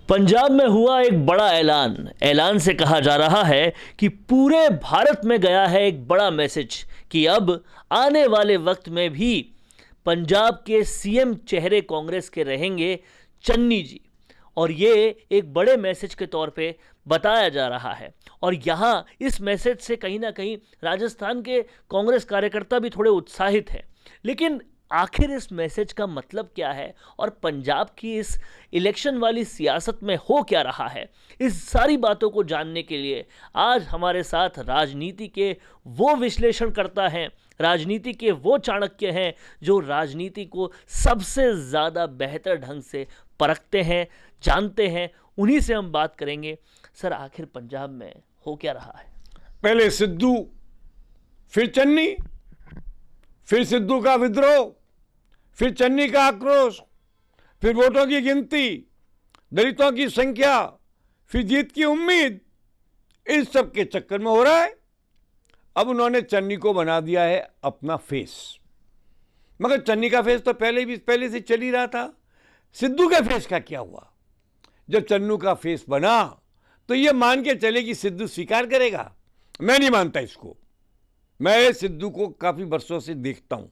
पंजाब में हुआ एक बड़ा ऐलान से कहा जा रहा है कि पूरे भारत में गया है एक बड़ा मैसेज कि अब आने वाले वक्त में भी पंजाब के सीएम चेहरे कांग्रेस के रहेंगे चन्नी जी। और ये एक बड़े मैसेज के तौर पे बताया जा रहा है। और यहाँ इस मैसेज से कहीं ना कहीं राजस्थान के कांग्रेस कार्यकर्ता भी थोड़े उत्साहित हैं। लेकिन आखिर इस मैसेज का मतलब क्या है और पंजाब की इस इलेक्शन वाली सियासत में हो क्या रहा है, इस सारी बातों को जानने के लिए आज हमारे साथ राजनीति के वो विश्लेषण करता हैं, राजनीति के वो चाणक्य हैं जो राजनीति को सबसे ज़्यादा बेहतर ढंग से परखते हैं, जानते हैं। उन्हीं से हम बात करेंगे। सर, आखिर पंजाब में हो क्या रहा है? पहले सिद्धू, फिर चन्नी, फिर सिद्धू का विद्रोह, फिर चन्नी का आक्रोश, फिर वोटों की गिनती, दलितों की संख्या, फिर जीत की उम्मीद, इस सब के चक्कर में हो रहा है। अब उन्होंने चन्नी को बना दिया है अपना फेस। मगर चन्नी का फेस तो पहले से चल ही रहा था। सिद्धू के फेस का क्या हुआ? जब चन्नू का फेस बना तो ये मान के चले कि सिद्धू स्वीकार करेगा। मैं नहीं मानता इसको। मैं सिद्धू को काफ़ी वर्षों से देखता हूँ,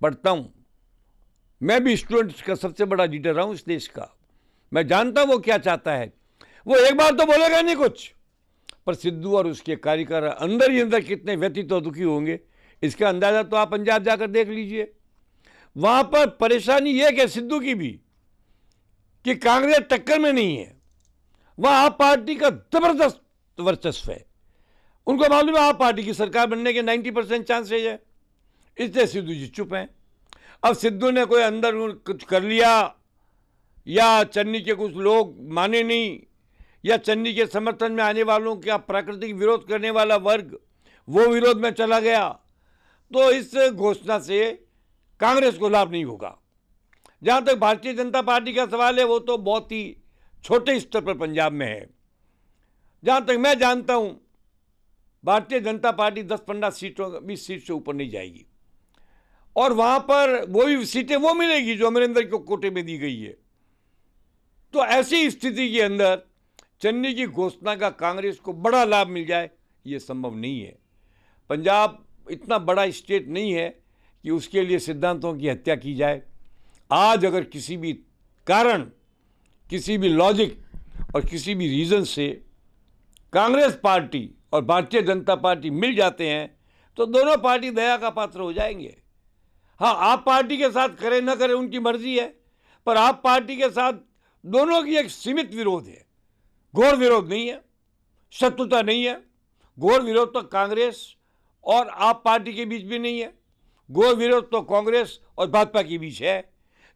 पढ़ता हूँ। मैं भी स्टूडेंट्स का सबसे बड़ा लीडर रहा हूँ इस देश का। मैं जानता हूँ वो क्या चाहता है। वो एक बार तो बोलेगा नहीं कुछ, पर सिद्धू और उसके कार्यकर अंदर ही अंदर कितने व्यथित और दुखी होंगे, इसका अंदाजा तो आप पंजाब जाकर देख लीजिए। वहाँ पर परेशानी ये कि सिद्धू की भी कि कांग्रेस टक्कर में नहीं है। वहाँ आप पार्टी का जबरदस्त वर्चस्व है। उनको मालूम है आप पार्टी की सरकार बनने के 90% चांसेज है, इसलिए सिद्धू जी चुप हैं। अब सिद्धू ने कोई अंदर कुछ कर लिया या चन्नी के कुछ लोग माने नहीं या चन्नी के समर्थन में आने वालों का प्राकृतिक विरोध करने वाला वर्ग वो विरोध में चला गया, तो इस घोषणा से कांग्रेस को लाभ नहीं होगा। जहाँ तक भारतीय जनता पार्टी का सवाल है, वो तो बहुत ही छोटे स्तर पर पंजाब में है। जहाँ तक मैं जानता हूँ, भारतीय जनता पार्टी 10-15 सीटों 20 सीट से ऊपर नहीं जाएगी और वहाँ पर वो भी सीटें वो मिलेगी जो अमरिंदर को कोटे में दी गई है। तो ऐसी स्थिति के अंदर चन्नी की घोषणा का कांग्रेस को बड़ा लाभ मिल जाए, ये संभव नहीं है। पंजाब इतना बड़ा स्टेट नहीं है कि उसके लिए सिद्धांतों की हत्या की जाए। आज अगर किसी भी कारण, किसी भी लॉजिक और किसी भी रीज़न से कांग्रेस पार्टी और भारतीय जनता पार्टी मिल जाते हैं तो दोनों पार्टी दया का पात्र हो जाएंगे। हाँ, आप पार्टी के साथ करें न करें उनकी मर्जी है, पर आप पार्टी के साथ दोनों की एक सीमित विरोध है, घोर विरोध नहीं है, शत्रुता नहीं है। घोर विरोध तो कांग्रेस और आप पार्टी के बीच भी नहीं है, घोर विरोध तो कांग्रेस और भाजपा के बीच है।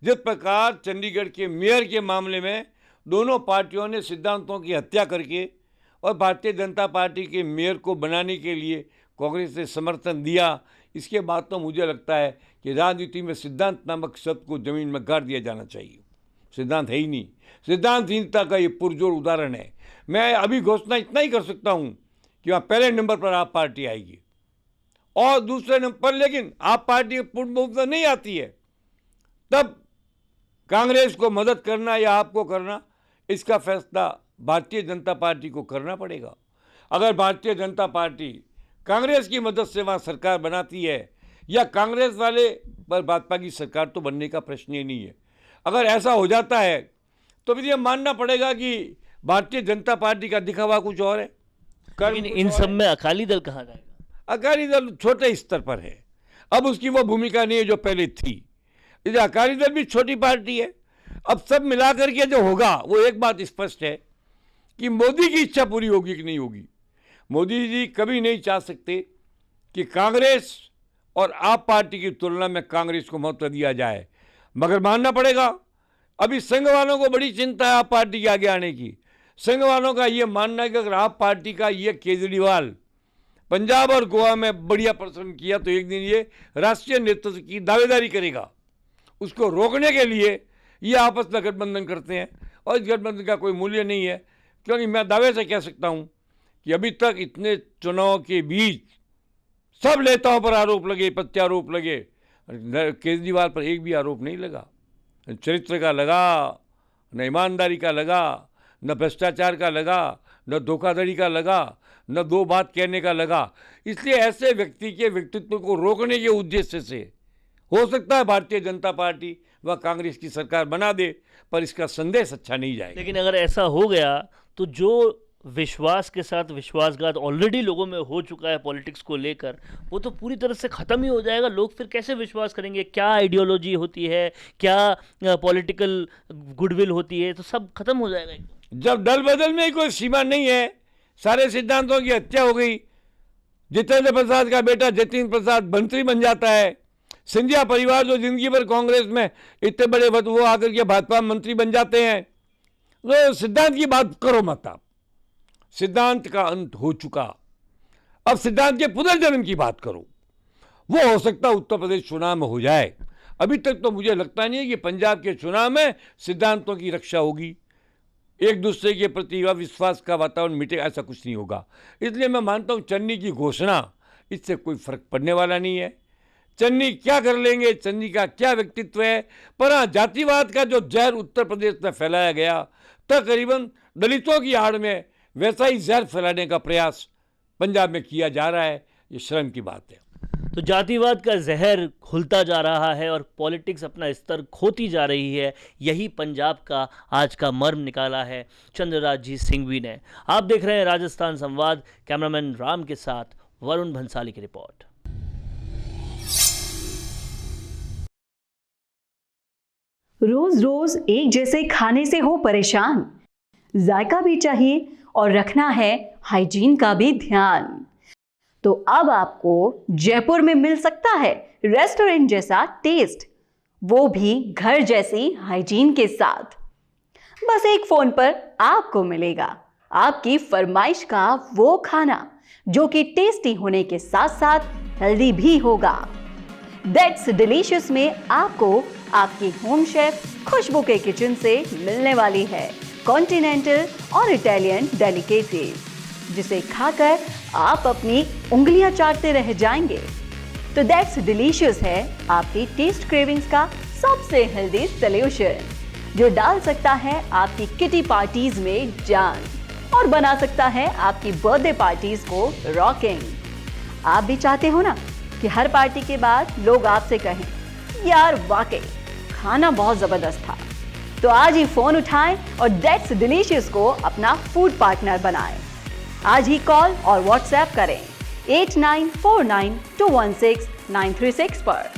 जिस प्रकार चंडीगढ़ के मेयर के मामले में दोनों पार्टियों ने सिद्धांतों की हत्या करके और भारतीय जनता पार्टी के मेयर को बनाने के लिए कांग्रेस ने समर्थन दिया, इसके बाद तो मुझे लगता है कि राजनीति में सिद्धांत नामक शब्द को जमीन में गाड़ दिया जाना चाहिए। सिद्धांत है ही नहीं। सिद्धांतहीनता का ये पुरजोर उदाहरण है। मैं अभी घोषणा इतना ही कर सकता हूँ कि वहाँ पहले नंबर पर आप पार्टी आएगी और दूसरे नंबर पर लेकिन आप पार्टी पूर्ण बहुमत नहीं आती है, तब कांग्रेस को मदद करना या आपको करना, इसका फैसला भारतीय जनता पार्टी को करना पड़ेगा। अगर भारतीय जनता पार्टी कांग्रेस की मदद से वहाँ सरकार बनाती है या कांग्रेस वाले पर भाजपा की सरकार, तो बनने का प्रश्न ही नहीं है। अगर ऐसा हो जाता है तो फिर ये मानना पड़ेगा कि भारतीय जनता पार्टी का दिखावा कुछ और है। लेकिन इन सब में अकाली दल कहाँ जाएगा? अकाली दल छोटे स्तर पर है, अब उसकी वो भूमिका नहीं है जो पहले थी। इधर अकाली दल भी छोटी पार्टी है। अब सब मिलाकर के जो होगा वो एक बात स्पष्ट है कि मोदी की इच्छा पूरी होगी कि नहीं होगी। मोदी जी कभी नहीं चाह सकते कि कांग्रेस और आप पार्टी की तुलना में कांग्रेस को महत्व दिया जाए, मगर मानना पड़ेगा अभी संघ वालों को बड़ी चिंता है आप पार्टी के आगे आने की। संघ वालों का ये मानना है कि अगर आप पार्टी का ये केजरीवाल पंजाब और गोवा में बढ़िया प्रदर्शन किया तो एक दिन ये राष्ट्रीय नेतृत्व की दावेदारी करेगा। उसको रोकने के लिए ये आपस में गठबंधन करते हैं और इस गठबंधन का कोई मूल्य नहीं है, क्योंकि मैं दावे से कह सकता हूँ कि अभी तक इतने चुनाव के बीच सब नेताओं पर आरोप लगे, प्रत्यारोप लगे, केजरीवाल पर एक भी आरोप नहीं लगा। चरित्र का लगा, न ईमानदारी का लगा, न भ्रष्टाचार का लगा, न धोखाधड़ी का लगा, न दो बात कहने का लगा। इसलिए ऐसे व्यक्ति के व्यक्तित्व को रोकने के उद्देश्य से हो सकता है भारतीय जनता पार्टी व कांग्रेस की सरकार बना दे, पर इसका संदेश अच्छा नहीं जाएगा। लेकिन अगर ऐसा हो गया तो जो विश्वास के साथ विश्वासघात ऑलरेडी लोगों में हो चुका है पॉलिटिक्स को लेकर, वो तो पूरी तरह से ख़त्म ही हो जाएगा। लोग फिर कैसे विश्वास करेंगे? क्या आइडियोलॉजी होती है, क्या पॉलिटिकल गुडविल होती है, तो सब खत्म हो जाएगा। जब दल बदल में कोई सीमा नहीं है, सारे सिद्धांतों की हत्या हो गई, जितेंद्र प्रसाद का बेटा जतिन प्रसाद मंत्री बन जाता है, सिंधिया परिवार जो जिंदगी भर कांग्रेस में इतने बड़े वो आकर के भाजपा मंत्री बन जाते हैं। तो सिद्धांत की बात करो मत आप, सिद्धांत का अंत हो चुका। अब सिद्धांत के पुनर्जन्म की बात करो। वो हो सकता है उत्तर प्रदेश चुनाव में हो जाए। अभी तक तो मुझे लगता नहीं है कि पंजाब के चुनाव में सिद्धांतों की रक्षा होगी, एक दूसरे के प्रति अविश्वास का वातावरण मिटेगा, ऐसा कुछ नहीं होगा। इसलिए मैं मानता हूं चन्नी की घोषणा, इससे कोई फर्क पड़ने वाला नहीं है। चन्नी क्या कर लेंगे, चन्नी का क्या व्यक्तित्व है, पर हाँ, जातिवाद का जो जहर उत्तर प्रदेश में फैलाया गया, तकरीबन दलितों की आड़ में वैसा ही जहर फैलाने का प्रयास पंजाब में किया जा रहा है। ये शर्म की बात है। तो जातिवाद का जहर घुलता जा रहा है और पॉलिटिक्स अपना स्तर खोती जा रही है। यही पंजाब का आज का मर्म निकाला है चंद्रराज जी सिंघवी ने। आप देख रहे हैं राजस्थान संवाद। कैमरामैन राम के साथ वरुण भंसाली की रिपोर्ट। रोज रोज एक जैसे खाने से हो परेशान, जायका भी चाहिए और रखना है हाइजीन का भी ध्यान, तो अब आपको जयपुर में मिल सकता है रेस्टोरेंट जैसा टेस्ट, वो भी घर जैसी हाइजीन के साथ। बस एक फोन पर आपको मिलेगा आपकी फरमाइश का वो खाना जो कि टेस्टी होने के साथ साथ हेल्दी भी होगा। दैट्स डिलीशियस में आपको आपकी होम शेफ खुशबू के किचन से मिलने वाली है कॉन्टिनेंटल और इटालियन डेलिकेसीज, जिसे खाकर आप अपनी उंगलियां चाटते रह जाएंगे। तो दैट्स डिलीशियस है आपकी टेस्ट क्रेविंग्स का सबसे हेल्दी सॉल्यूशन, जो डाल सकता है आपकी किटी पार्टीज में जान और बना सकता है आपकी बर्थडे पार्टीज को रॉकिंग। आप भी चाहते हो ना कि हर पार्टी के बाद लोग आपसे कहें, यार वाकई खाना बहुत जबरदस्त था, तो आज ही फोन उठाएं और दैट्स डिलीशियस को अपना फूड पार्टनर बनाएं। आज ही कॉल और व्हाट्सएप करें 8949216936 पर।